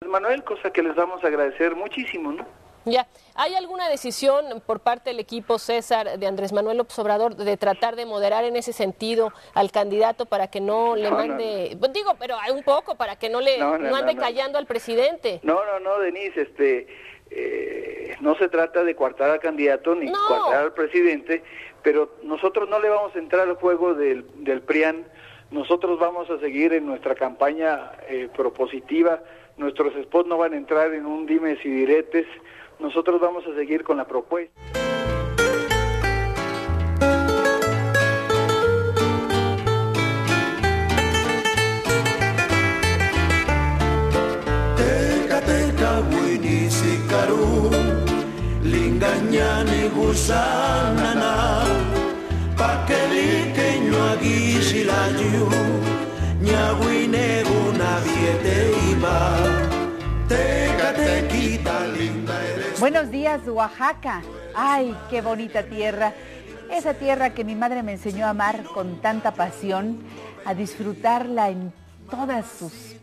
Manuel, cosa que les vamos a agradecer muchísimo, ¿no? Ya, ¿hay alguna decisión por parte del equipo César de Andrés Manuel López Obrador de tratar de moderar en ese sentido al candidato para que no le mande, no. Digo, pero hay un poco para que no ande callando al presidente? No, Denise, no se trata de coartar al candidato ni coartar al presidente, pero nosotros no le vamos a entrar al juego del PRIAN. Nosotros vamos a seguir en nuestra campaña propositiva. Nuestros spots no van a entrar en un dimes y diretes. Nosotros vamos a seguir con la propuesta. Teca buenisikaru, linganyani gusanana, pakelikeño agisilayu, ñaguine una viete iba, tecatequita linda eres. Buenos días, Oaxaca. Ay, qué bonita tierra. Esa tierra que mi madre me enseñó a amar con tanta pasión, a disfrutarla en todas sus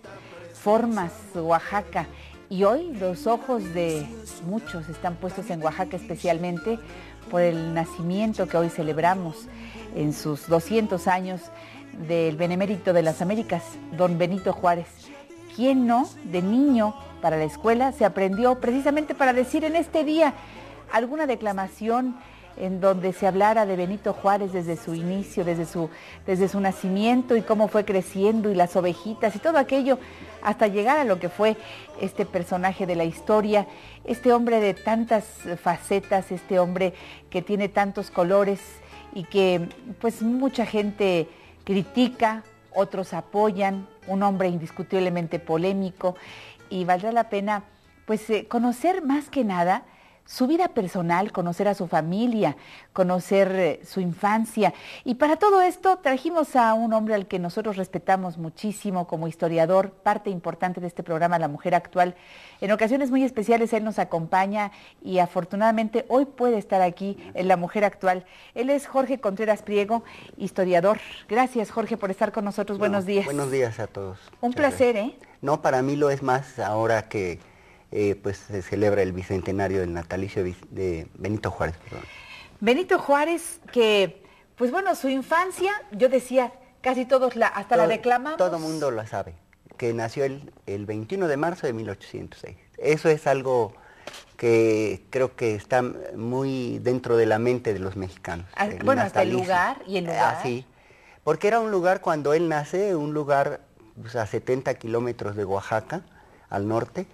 formas, Oaxaca. Y hoy los ojos de muchos están puestos en Oaxaca, especialmente por el nacimiento que hoy celebramos en sus 200 años del Benemérito de las Américas, don Benito Juárez. ¿Quién no, de niño, para la escuela, se aprendió precisamente para decir en este día alguna declamación en donde se hablara de Benito Juárez desde su inicio, desde su nacimiento y cómo fue creciendo y las ovejitas y todo aquello hasta llegar a lo que fue este personaje de la historia, este hombre de tantas facetas, este hombre que tiene tantos colores y que pues mucha gente critica, otros apoyan, un hombre indiscutiblemente polémico, y valdrá la pena pues conocer más que nada su vida personal, conocer a su familia, conocer su infancia. Y para todo esto trajimos a un hombre al que nosotros respetamos muchísimo como historiador, parte importante de este programa La Mujer Actual. En ocasiones muy especiales él nos acompaña y afortunadamente hoy puede estar aquí en La Mujer Actual. Él es Jorge Contreras Priego, historiador. Gracias, Jorge, por estar con nosotros. Buenos días. Buenos días a todos. Un placer, ¿eh? No, para mí lo es más ahora que pues se celebra el bicentenario del natalicio de Benito Juárez. Perdón. Benito Juárez, que, pues bueno, su infancia, yo decía, casi todos hasta la declamamos. Todo mundo lo sabe, que nació el 21 de marzo de 1806. Eso es algo que creo que está muy dentro de la mente de los mexicanos. Bueno, hasta el lugar y el lugar. Sí, porque era un lugar, cuando él nace, un lugar pues, a 70 kilómetros de Oaxaca, al norte,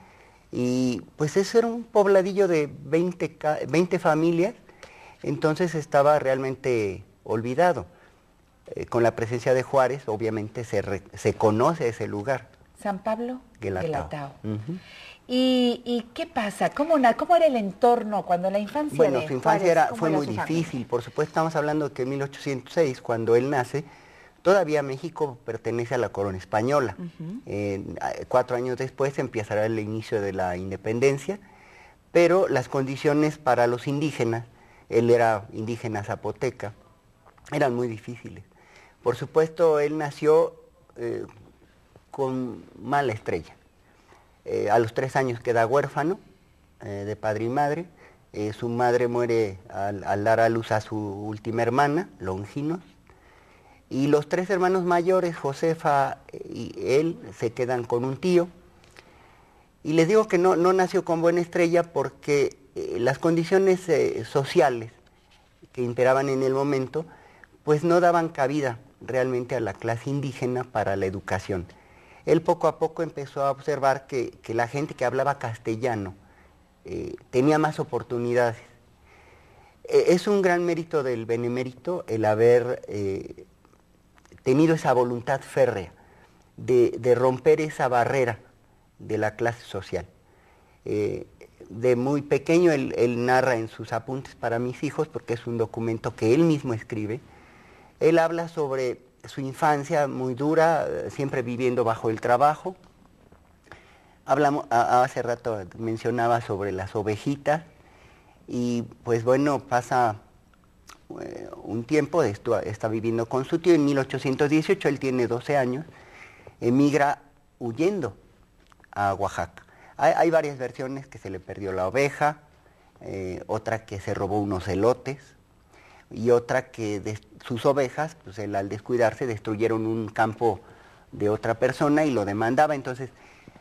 y pues ese era un pobladillo de 20 familias, entonces estaba realmente olvidado. Con la presencia de Juárez, obviamente se conoce ese lugar. San Pablo Guelatao. ¿Y qué pasa? ¿Cómo era el entorno cuando la infancia Bueno, de su infancia Juárez, fue muy difícil. Por supuesto, estamos hablando de que en 1806, cuando él nace, todavía México pertenece a la corona española. 4 años después empezará el inicio de la independencia, pero las condiciones para los indígenas, él era indígena zapoteca, eran muy difíciles. Por supuesto, él nació con mala estrella. A los 3 años queda huérfano de padre y madre. Su madre muere al dar a luz a su última hermana, Longinos. Y los 3 hermanos mayores, Josefa y él, se quedan con un tío. Y les digo que no nació con buena estrella porque las condiciones sociales que imperaban en el momento, pues no daban cabida realmente a la clase indígena para la educación. Él poco a poco empezó a observar que la gente que hablaba castellano tenía más oportunidades. Es un gran mérito del Benemérito el haber tenido esa voluntad férrea de romper esa barrera de la clase social. De muy pequeño él narra en sus apuntes para mis hijos, porque es un documento que él mismo escribe. Él habla sobre su infancia muy dura, siempre viviendo bajo el trabajo. Hace rato mencionaba sobre las ovejitas, y pues bueno, pasa un tiempo, está viviendo con su tío. En 1818, él tiene 12 años, emigra huyendo a Oaxaca. Hay varias versiones, que se le perdió la oveja, otra que se robó unos elotes, y otra que sus ovejas, pues él, al descuidarse, destruyeron un campo de otra persona y lo demandaba. Entonces,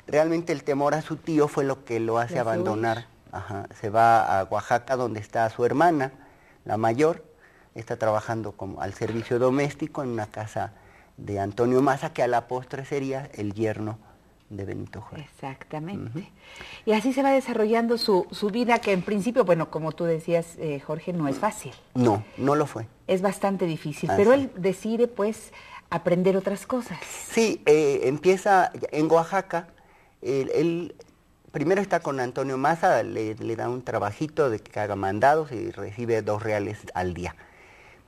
realmente el temor a su tío fue lo que lo hace abandonar. Ajá, se va a Oaxaca, donde está su hermana, la mayor, está trabajando como al servicio doméstico en una casa de Antonio Maza, que a la postre sería el yerno de Benito Juárez. Exactamente. Y así se va desarrollando su vida, que en principio, bueno, como tú decías, Jorge, no es fácil. No, no lo fue. Es bastante difícil, pero él decide, pues, aprender otras cosas. Sí, empieza en Oaxaca. Él primero está con Antonio Maza, le da un trabajito de que haga mandados y recibe 2 reales al día.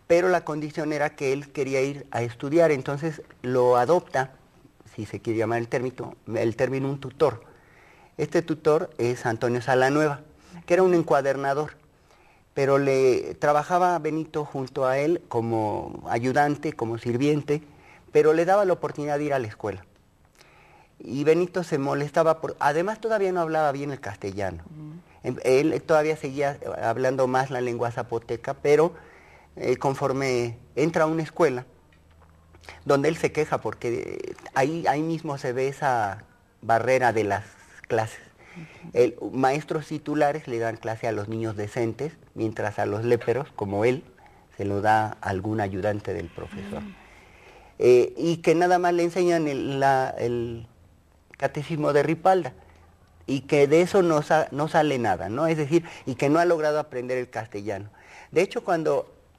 Pero la condición era que él quería ir a estudiar, entonces lo adopta, si se quiere llamar el término, un tutor. Este tutor es Antonio Salanueva, que era un encuadernador, pero le trabajaba Benito junto a él como ayudante, como sirviente, pero le daba la oportunidad de ir a la escuela. Y Benito se molestaba, además todavía no hablaba bien el castellano. Él todavía seguía hablando más la lengua zapoteca, pero conforme entra a una escuela, donde él se queja porque ahí mismo se ve esa barrera de las clases. Maestros titulares le dan clase a los niños decentes, mientras a los léperos, como él, se lo da algún ayudante del profesor. Y que nada más le enseñan el catecismo de Ripalda, y que de eso no sale nada, ¿no? Es decir, y que no ha logrado aprender el castellano. De hecho,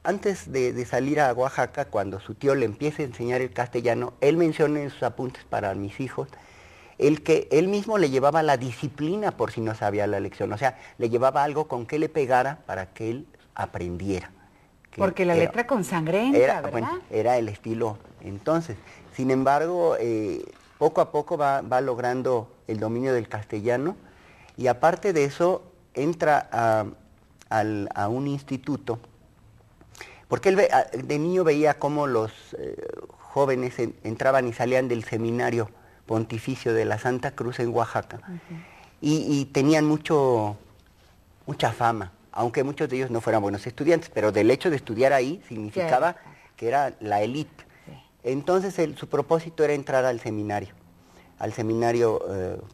antes de salir a Oaxaca, cuando su tío le empieza a enseñar el castellano, él menciona en sus apuntes para mis hijos, que él mismo le llevaba la disciplina por si no sabía la lección, o sea, le llevaba algo con que le pegara para que él aprendiera. Porque la letra con sangre entra, ¿verdad? Bueno, era el estilo entonces. Sin embargo, poco a poco va logrando el dominio del castellano, y aparte de eso entra a un instituto, porque él de niño veía cómo los jóvenes entraban y salían del seminario pontificio de la Santa Cruz en Oaxaca, y tenían mucha fama, aunque muchos de ellos no fueran buenos estudiantes, pero del hecho de estudiar ahí significaba que era la élite. Entonces su propósito era entrar al seminario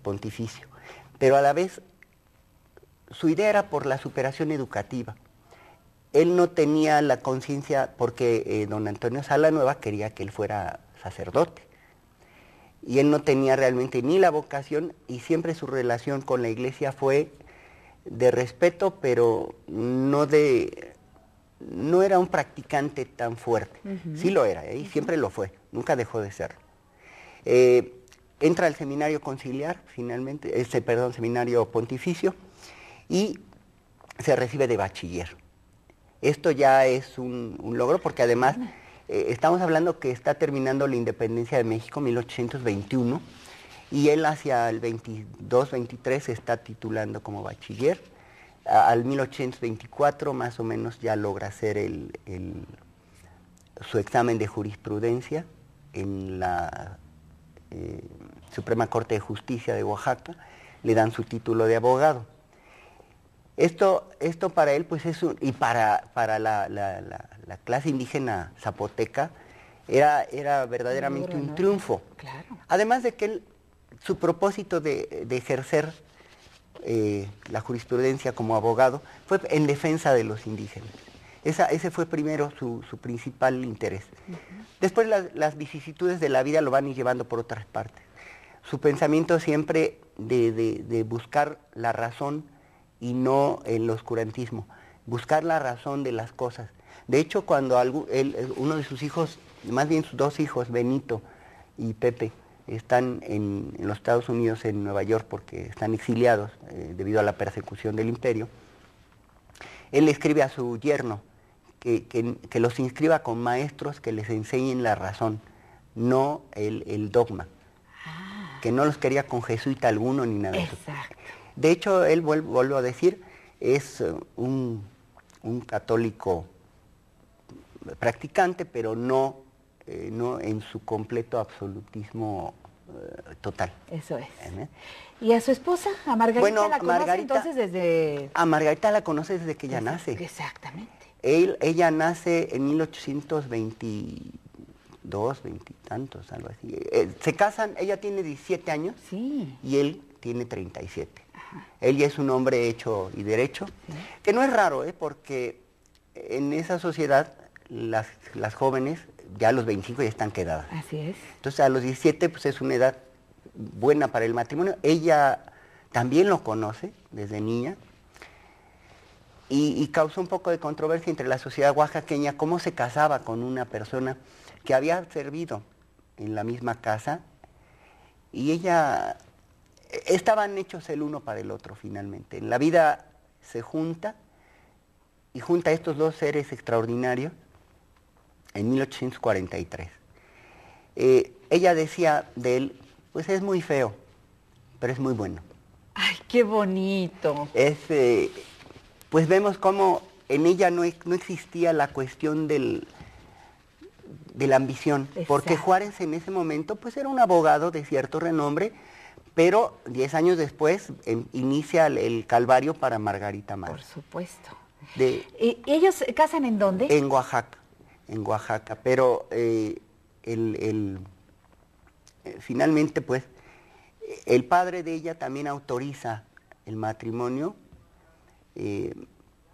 pontificio, pero a la vez su idea era por la superación educativa. Él no tenía la conciencia, porque don Antonio Salanueva quería que él fuera sacerdote, y él no tenía realmente ni la vocación, y siempre su relación con la iglesia fue de respeto, pero no era un practicante tan fuerte. Sí lo era, y siempre lo fue, nunca dejó de serlo. Entra al seminario conciliar, finalmente, seminario pontificio, y se recibe de bachiller. Esto ya es un logro, porque además estamos hablando que está terminando la independencia de México, 1821, y él hacia el 22, 23 se está titulando como bachiller. Al 1824 más o menos ya logra hacer su examen de jurisprudencia en la Suprema Corte de Justicia de Oaxaca, le dan su título de abogado. Esto para él, pues y para la clase indígena zapoteca, era verdaderamente un triunfo. Claro. Además de que su propósito de ejercer la jurisprudencia como abogado fue en defensa de los indígenas. Ese fue primero su principal interés. Después las vicisitudes de la vida lo van a ir llevando por otras partes. Su pensamiento siempre de buscar la razón y no el oscurantismo, buscar la razón de las cosas. De hecho, cuando uno de sus hijos, más bien sus 2 hijos, Benito y Pepe, están en los Estados Unidos, en Nueva York, porque están exiliados debido a la persecución del imperio, él le escribe a su yerno que los inscriba con maestros que les enseñen la razón, no el dogma, que no los quería con jesuita alguno ni nada de eso. De hecho, él, vuelvo a decir, es un católico practicante, pero no en su completo absolutismo total. Eso es. ¿Y a su esposa, a Margarita, bueno, la conoce entonces desde...? A Margarita la conoce desde que ella nace. Exactamente. Ella nace en 1822, 20 y tantos, algo así. Se casan, ella tiene 17 años y él tiene 37. Ajá. Él ya es un hombre hecho y derecho, que no es raro, porque en esa sociedad las jóvenes ya a los 25 ya están quedadas. Así es. Entonces a los 17 pues es una edad buena para el matrimonio. Ella también lo conoce desde niña. Y causó un poco de controversia entre la sociedad oaxaqueña, cómo se casaba con una persona que había servido en la misma casa, y ella, estaban hechos el uno para el otro finalmente. En la vida se junta, y junta a estos dos seres extraordinarios en 1843. Ella decía de él, pues es muy feo, pero es muy bueno. ¡Ay, qué bonito! Pues vemos cómo en ella no existía la cuestión de la ambición. Exacto. Porque Juárez en ese momento pues era un abogado de cierto renombre, pero 10 años después inicia el calvario para Margarita Madre. Por supuesto. ¿Y ellos se casan en dónde? En Oaxaca, pero finalmente pues el padre de ella también autoriza el matrimonio,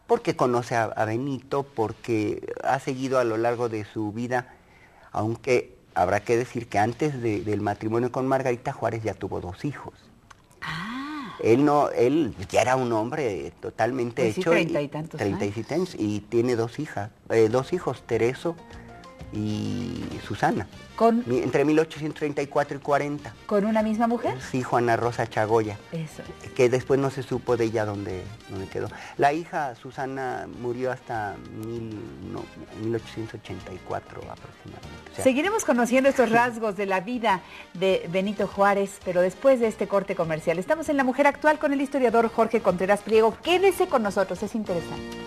porque conoce a Benito, porque ha seguido a lo largo de su vida, aunque habrá que decir que antes del matrimonio con Margarita, Juárez ya tuvo 2 hijos. Ah. Él ya era un hombre totalmente pues hecho. Sí, 30 y tantos 37 años, y tiene 2 hijos, Tereso y Susana. Entre 1834 y 40. ¿Con una misma mujer? Sí, Juana Rosa Chagoya. Eso es. Que después no se supo de ella dónde quedó. La hija Susana murió hasta 1884 aproximadamente. O sea, seguiremos conociendo estos rasgos de la vida de Benito Juárez, pero después de este corte comercial. Estamos en La Mujer Actual con el historiador Jorge Contreras Priego. Quédese con nosotros, es interesante.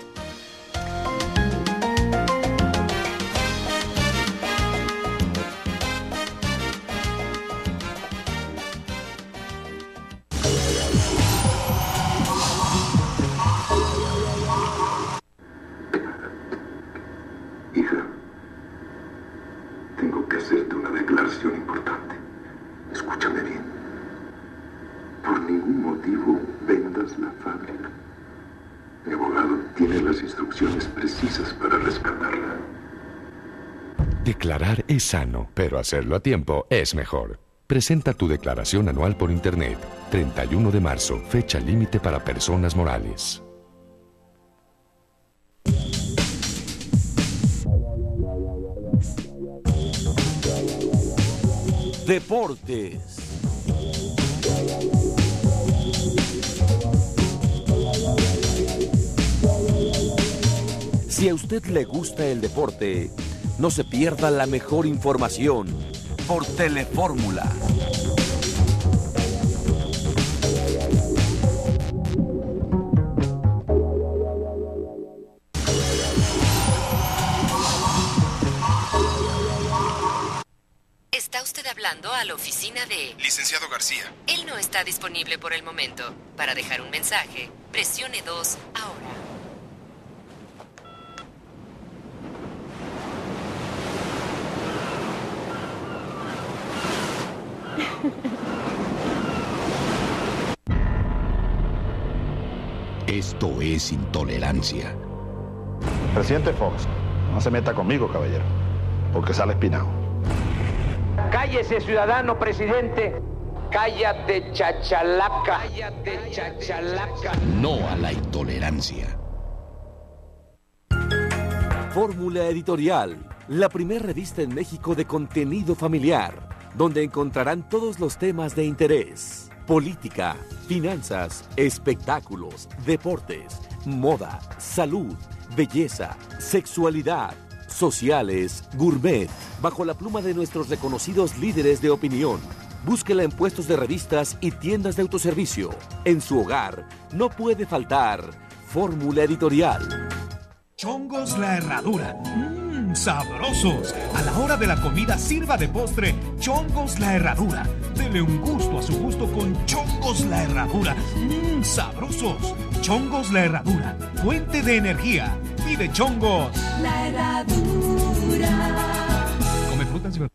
Hacerte una declaración importante. Escúchame bien. Por ningún motivo vendas la fábrica. Mi abogado tiene las instrucciones precisas para rescatarla. Declarar es sano, pero hacerlo a tiempo es mejor. Presenta tu declaración anual por Internet. 31 de marzo, fecha límite para personas morales. Deportes. Si a usted le gusta el deporte, no se pierda la mejor información por Telefórmula. Está usted hablando a la oficina de... Licenciado García. Él no está disponible por el momento. Para dejar un mensaje, presione 2 ahora. Esto es intolerancia. Presidente Fox, no se meta conmigo, caballero, porque sale espinado. Cállese, ciudadano presidente. Cállate, chachalaca. Cállate, chachalaca. No a la intolerancia. Fórmula Editorial, la primera revista en México de contenido familiar, donde encontrarán todos los temas de interés: política, finanzas, espectáculos, deportes, moda, salud, belleza, sexualidad, sociales, gourmet, bajo la pluma de nuestros reconocidos líderes de opinión. Búsquela en puestos de revistas y tiendas de autoservicio. En su hogar no puede faltar Fórmula Editorial. Chongos La Herradura. ¡Sabrosos! A la hora de la comida sirva de postre Chongos La Herradura. Dele un gusto a su gusto con Chongos La Herradura. ¡Sabrosos! Chongos La Herradura, fuente de energía. Pide Chongos La Herradura. Come frutas y verduras.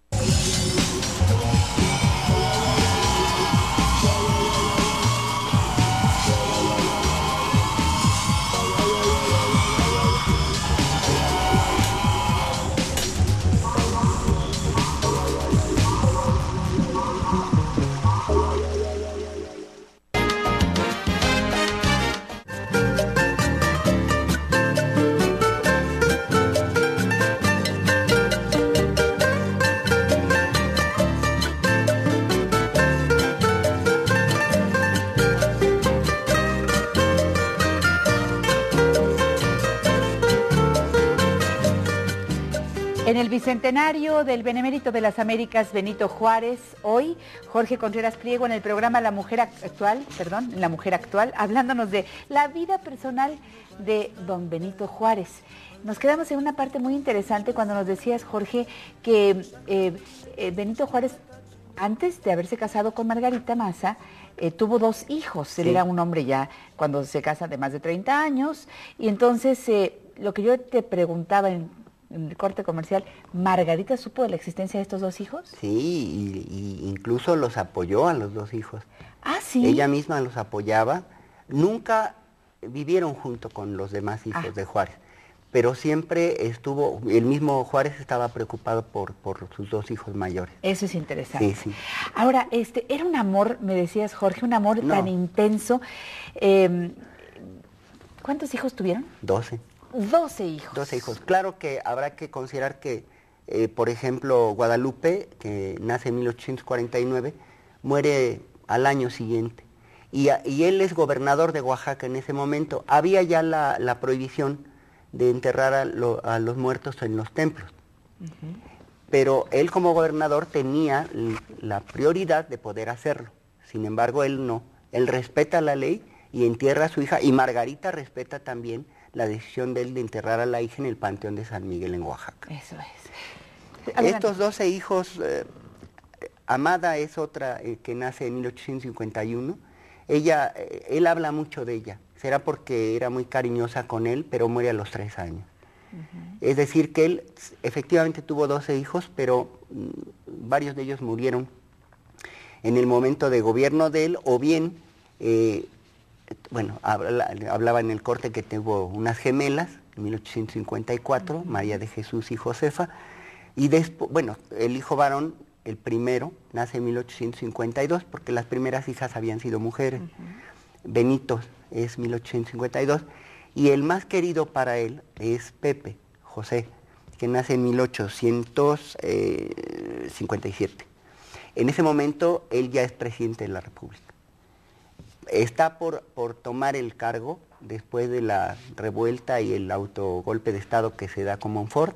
En el bicentenario del Benemérito de las Américas Benito Juárez, hoy Jorge Contreras Pliego en el programa La Mujer Actual, hablándonos de la vida personal de don Benito Juárez. Nos quedamos en una parte muy interesante cuando nos decías, Jorge, que Benito Juárez, antes de haberse casado con Margarita Maza, tuvo 2 hijos. Sí. Él era un hombre ya cuando se casa de más de 30 años. Y entonces, lo que yo te preguntaba en el corte comercial, ¿Margarita supo de la existencia de estos 2 hijos? Sí, y incluso los apoyó a los 2 hijos. Ah, sí. Ella misma los apoyaba. Nunca vivieron junto con los demás hijos de Juárez, pero siempre estuvo, el mismo Juárez estaba preocupado por sus 2 hijos mayores. Eso es interesante. Sí, sí. Ahora, era un amor, me decías, Jorge, un amor tan intenso. ¿Cuántos hijos tuvieron? 12. 12 hijos. 12 hijos. Claro que habrá que considerar que, por ejemplo, Guadalupe, que nace en 1849, muere al año siguiente. Y él es gobernador de Oaxaca en ese momento. Había ya la prohibición de enterrar a los muertos en los templos. Pero él como gobernador tenía la prioridad de poder hacerlo. Sin embargo, él no. Él respeta la ley y entierra a su hija. Y Margarita respeta también la decisión de él de enterrar a la hija en el Panteón de San Miguel en Oaxaca. Eso es. Estos 12 hijos, Amada es otra que nace en 1851. Él habla mucho de ella. Será porque era muy cariñosa con él, pero muere a los 3 años. Es decir, que él efectivamente tuvo 12 hijos, pero varios de ellos murieron en el momento de gobierno de él, o bien... hablaba en el corte que tuvo unas gemelas en 1854, María de Jesús y Josefa, y después, el hijo varón, el primero, nace en 1852, porque las primeras hijas habían sido mujeres. Benito es 1852, y el más querido para él es Pepe, José, que nace en 1857. En ese momento, él ya es presidente de la República. Está por tomar el cargo después de la revuelta y el autogolpe de Estado que se da con Montfort.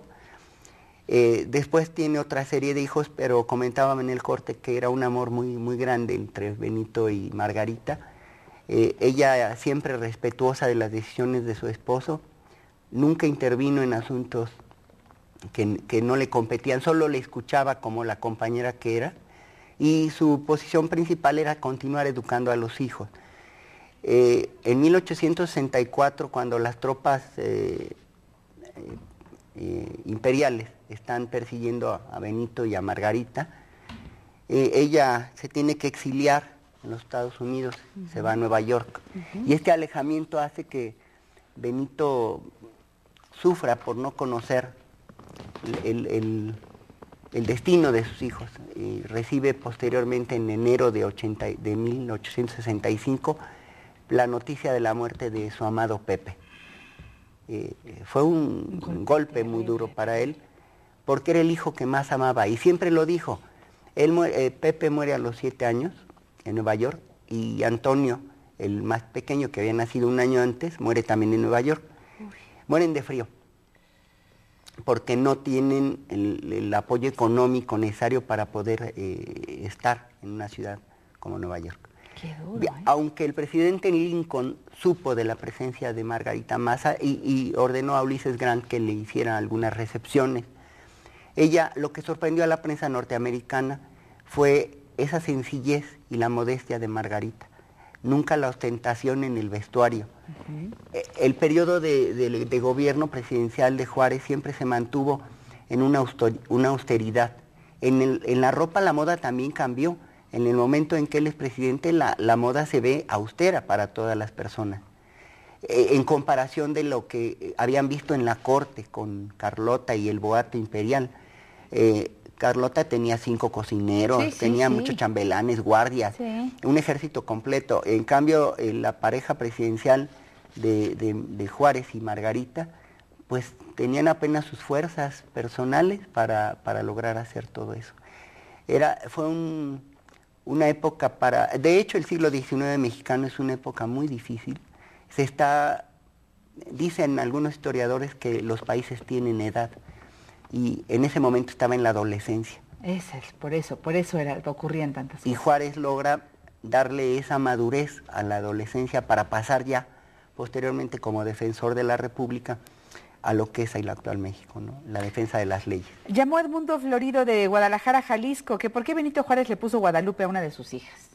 Después tiene otra serie de hijos, pero comentábamos en el corte que era un amor muy, muy grande entre Benito y Margarita. Ella siempre respetuosa de las decisiones de su esposo, nunca intervino en asuntos que no le competían, solo le escuchaba como la compañera que era, y su posición principal era continuar educando a los hijos. En 1864, cuando las tropas imperiales están persiguiendo a Benito y a Margarita, ella se tiene que exiliar en los Estados Unidos, se va a Nueva York. Y este alejamiento hace que Benito sufra por no conocer el destino de sus hijos. Recibe posteriormente, en enero de 1865, la noticia de la muerte de su amado Pepe. Fue un golpe muy duro para él, porque era el hijo que más amaba, y siempre lo dijo. Pepe muere a los 7 años en Nueva York, y Antonio, el más pequeño, que había nacido un año antes, muere también en Nueva York. Mueren de frío, porque no tienen el apoyo económico necesario para poder estar en una ciudad como Nueva York. Qué duro, Aunque el presidente Lincoln supo de la presencia de Margarita Maza y ordenó a Ulysses Grant que le hicieran algunas recepciones, lo que sorprendió a la prensa norteamericana fue esa sencillez y la modestia de Margarita, nunca la ostentación en el vestuario. El periodo de gobierno presidencial de Juárez siempre se mantuvo en una austeridad. En la ropa la moda también cambió. En el momento en que él es presidente, la moda se ve austera para todas las personas. En comparación de lo que habían visto en la corte con Carlota y el boato imperial. Carlota tenía 5 cocineros, tenía muchos chambelanes, guardias, un ejército completo. En cambio, la pareja presidencial de Juárez y Margarita, pues tenían apenas sus fuerzas personales para lograr hacer todo eso. Fue una época de hecho, el siglo XIX mexicano es una época muy difícil. Dicen algunos historiadores que los países tienen edad, y en ese momento estaba en la adolescencia. Por eso ocurrían tantas cosas. Y Juárez logra darle esa madurez a la adolescencia para pasar ya posteriormente como defensor de la República a lo que es el actual México, ¿no? La defensa de las leyes. Llamó Edmundo Florido de Guadalajara, Jalisco, que por qué Benito Juárez le puso Guadalupe a una de sus hijas.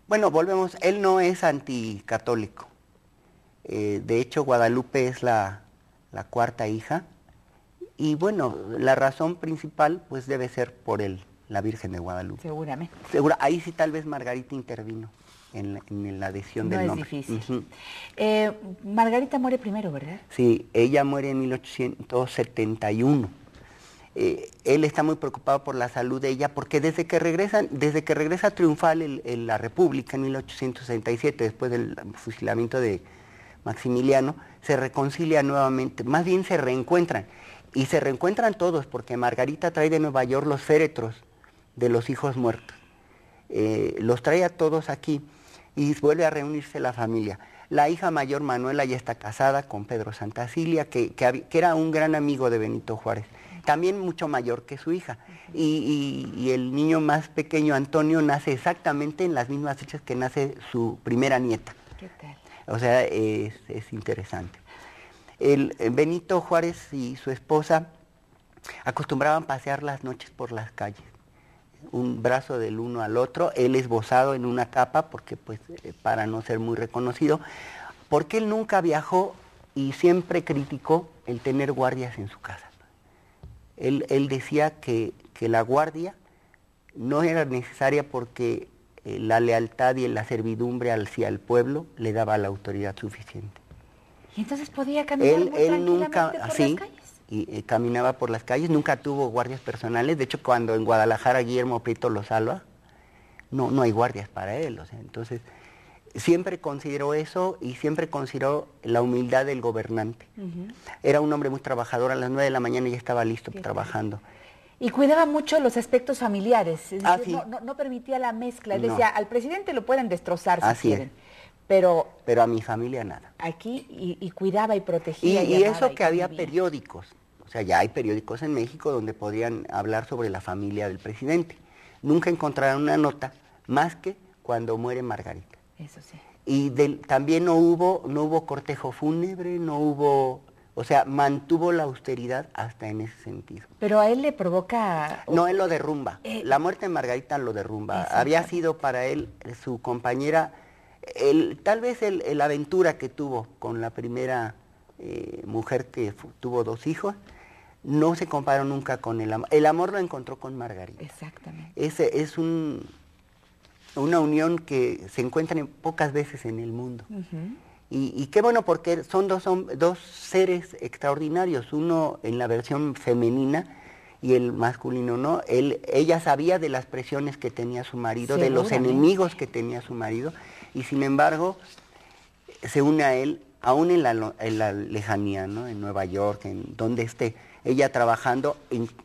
Bueno, volvemos, él no es anticatólico. De hecho, Guadalupe es la cuarta hija. Y bueno, la razón principal pues debe ser por la Virgen de Guadalupe. Seguramente. Ahí sí tal vez Margarita intervino en la adhesión del nombre. No es difícil. Margarita muere primero, ¿verdad? Sí, ella muere en 1871. Él está muy preocupado por la salud de ella porque desde que regresa triunfal la República en 1867, después del fusilamiento de Maximiliano, se reconcilia nuevamente, más bien se reencuentran. Y se reencuentran todos porque Margarita trae de Nueva York los féretros de los hijos muertos. Los trae a todos aquí y vuelve a reunirse la familia. La hija mayor, Manuela, ya está casada con Pedro Santacilia, que era un gran amigo de Benito Juárez, también mucho mayor que su hija. Y el niño más pequeño, Antonio, nace exactamente en las mismas fechas que nace su primera nieta. ¿Qué tal? O sea, es interesante. Benito Juárez y su esposa acostumbraban pasear las noches por las calles, un brazo del uno al otro, él esbozado en una capa, porque pues para no ser muy reconocido, porque él nunca viajó y siempre criticó el tener guardias en su casa. Él decía que la guardia no era necesaria porque la lealtad y la servidumbre hacia el pueblo le daba la autoridad suficiente. ¿Y entonces podía caminar muy tranquilamente por las calles? Y caminaba por las calles, nunca tuvo guardias personales. De hecho, cuando en Guadalajara Guillermo Prieto lo salva, no hay guardias para él. O sea, entonces, siempre consideró eso y siempre consideró la humildad del gobernante. Era un hombre muy trabajador, a las 9 de la mañana ya estaba listo trabajando. Y cuidaba mucho los aspectos familiares, es decir, no permitía la mezcla. Él decía, al presidente lo pueden destrozar si quieren. Pero a mi familia nada. Aquí, y cuidaba y protegía. Y eso que había periódicos, o sea, ya hay periódicos en México donde podrían hablar sobre la familia del presidente. Nunca encontraron una nota más que cuando muere Margarita. Eso sí. Y también no hubo cortejo fúnebre, o sea, mantuvo la austeridad hasta en ese sentido. Pero a él le provoca... No, él lo derrumba. La muerte de Margarita lo derrumba. Había sido para él su compañera... tal vez la aventura que tuvo con la primera mujer que tuvo 2 hijos, no se comparó nunca con el amor. El amor lo encontró con Margarita. Exactamente. Es una unión que se encuentra pocas veces en el mundo. Y qué bueno, porque son dos seres extraordinarios, uno en la versión femenina y el masculino, ¿no? Ella sabía de las presiones que tenía su marido, de los enemigos que tenía su marido, y sin embargo se une a él, aún en la lejanía, ¿no? En Nueva York, en donde esté ella trabajando,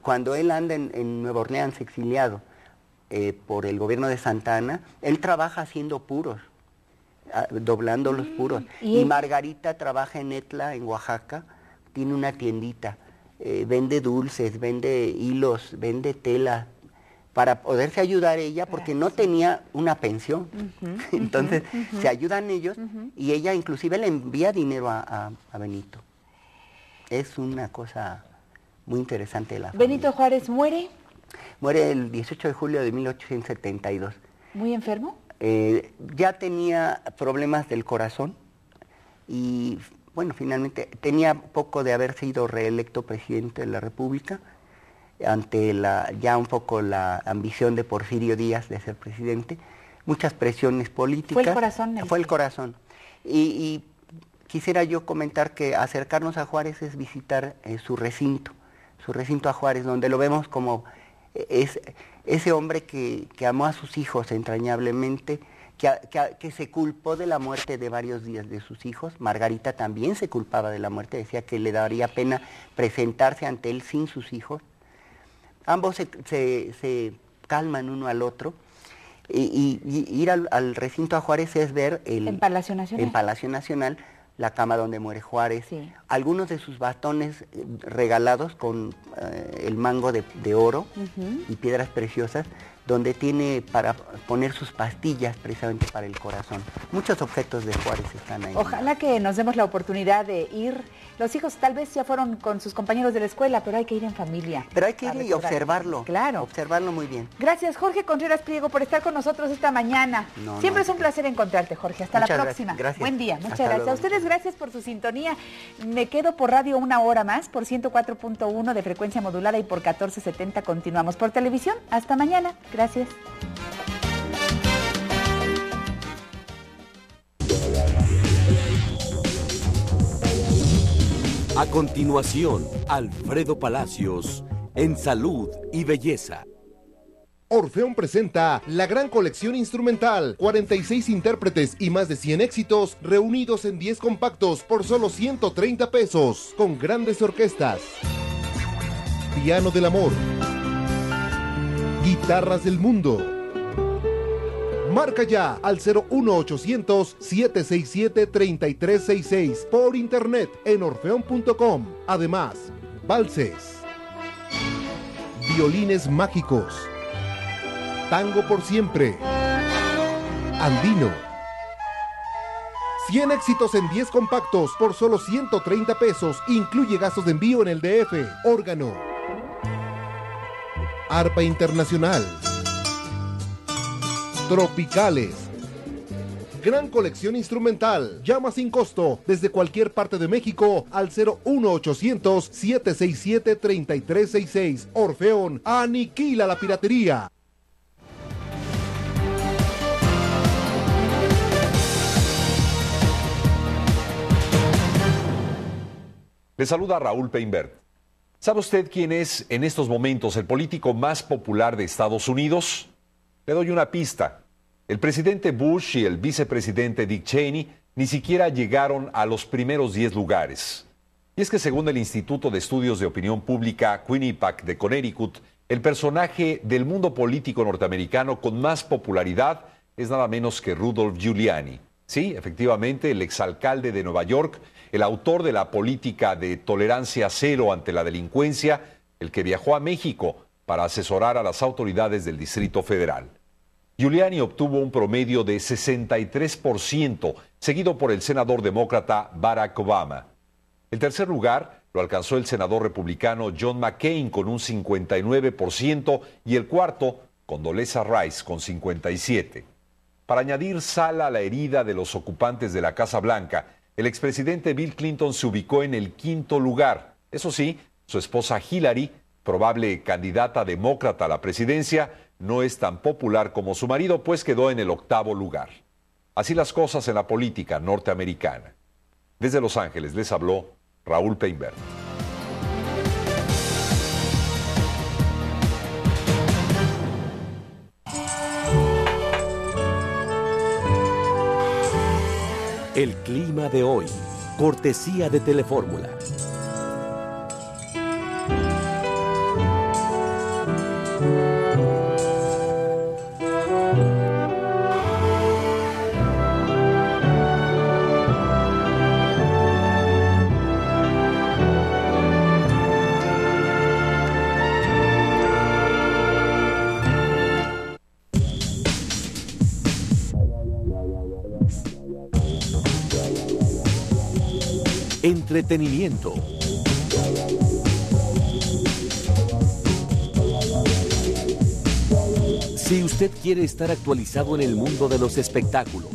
cuando él anda en Nueva Orleans exiliado por el gobierno de Santa Anna, él trabaja haciendo puros, doblando los puros. Y Margarita trabaja en Etla, en Oaxaca, tiene una tiendita, vende dulces, vende hilos, vende tela, para poderse ayudar ella, porque no tenía una pensión. Entonces, se ayudan ellos, y ella inclusive le envía dinero a Benito. Es una cosa muy interesante de la familia. Benito Juárez muere Muere el 18 de julio de 1872. ¿Muy enfermo? Ya tenía problemas del corazón y, bueno, finalmente tenía poco de haber sido reelecto presidente de la República ante ya un poco la ambición de Porfirio Díaz de ser presidente, muchas presiones políticas. ¿Fue el corazón? Fue el corazón. Y quisiera yo comentar que acercarnos a Juárez es visitar su recinto a Juárez, donde lo vemos como ese hombre que amó a sus hijos entrañablemente, que se culpó de la muerte de varios días de sus hijos. Margarita también se culpaba de la muerte, decía que le daría pena presentarse ante él sin sus hijos. Ambos se calman uno al otro. Y ir al recinto a Juárez es ver en Palacio Nacional la cama donde muere Juárez, sí. Algunos de sus bastones regalados con el mango de oro y piedras preciosas, donde tiene para poner sus pastillas precisamente para el corazón. Muchos objetos de Juárez están ahí. Ojalá que nos demos la oportunidad de ir. Los hijos tal vez ya fueron con sus compañeros de la escuela, pero hay que ir en familia. Pero hay que ir y observarlo. Claro. Observarlo muy bien. Gracias, Jorge Contreras Priego, por estar con nosotros esta mañana. Siempre es un placer encontrarte, Jorge. Hasta la próxima. Gracias. Buen día. Muchas gracias. A ustedes, gracias por su sintonía. Me quedo por radio una hora más, por 104.1 de frecuencia modulada y por 1470 continuamos. Por televisión, hasta mañana. Gracias. A continuación, Alfredo Palacios, en Salud y Belleza. Orfeón presenta la gran colección instrumental, 46 intérpretes y más de 100 éxitos reunidos en 10 compactos por solo 130 pesos, con grandes orquestas. Piano del amor, guitarras del mundo. Marca ya al 01800-767-3366 por internet en orfeón.com. Además, valses, violines mágicos, tango por siempre, andino. 100 éxitos en 10 compactos por solo 130 pesos. Incluye gastos de envío en el DF. Órgano, arpa internacional, tropicales. Gran colección instrumental. Llama sin costo desde cualquier parte de México al 01800-767-3366. Orfeón aniquila la piratería. Le saluda Raúl Peinbert. ¿Sabe usted quién es en estos momentos el político más popular de Estados Unidos? Le doy una pista. El presidente Bush y el vicepresidente Dick Cheney ni siquiera llegaron a los primeros 10 lugares. Y es que según el Instituto de Estudios de Opinión Pública Quinnipiac de Connecticut, el personaje del mundo político norteamericano con más popularidad es nada menos que Rudolph Giuliani. Sí, efectivamente, el exalcalde de Nueva York, el autor de la política de tolerancia cero ante la delincuencia, el que viajó a México para asesorar a las autoridades del Distrito Federal. Giuliani obtuvo un promedio de 63%, seguido por el senador demócrata Barack Obama. El tercer lugar lo alcanzó el senador republicano John McCain con un 59% y el cuarto, Condoleezza Rice, con 57%. Para añadir sal a la herida de los ocupantes de la Casa Blanca, el expresidente Bill Clinton se ubicó en el 5º lugar. Eso sí, su esposa Hillary, probable candidata demócrata a la presidencia, no es tan popular como su marido, pues quedó en el 8º lugar. Así las cosas en la política norteamericana. Desde Los Ángeles les habló Raúl Peinbert. El clima de hoy, cortesía de Telefórmula. Entretenimiento. Si usted quiere estar actualizado en el mundo de los espectáculos,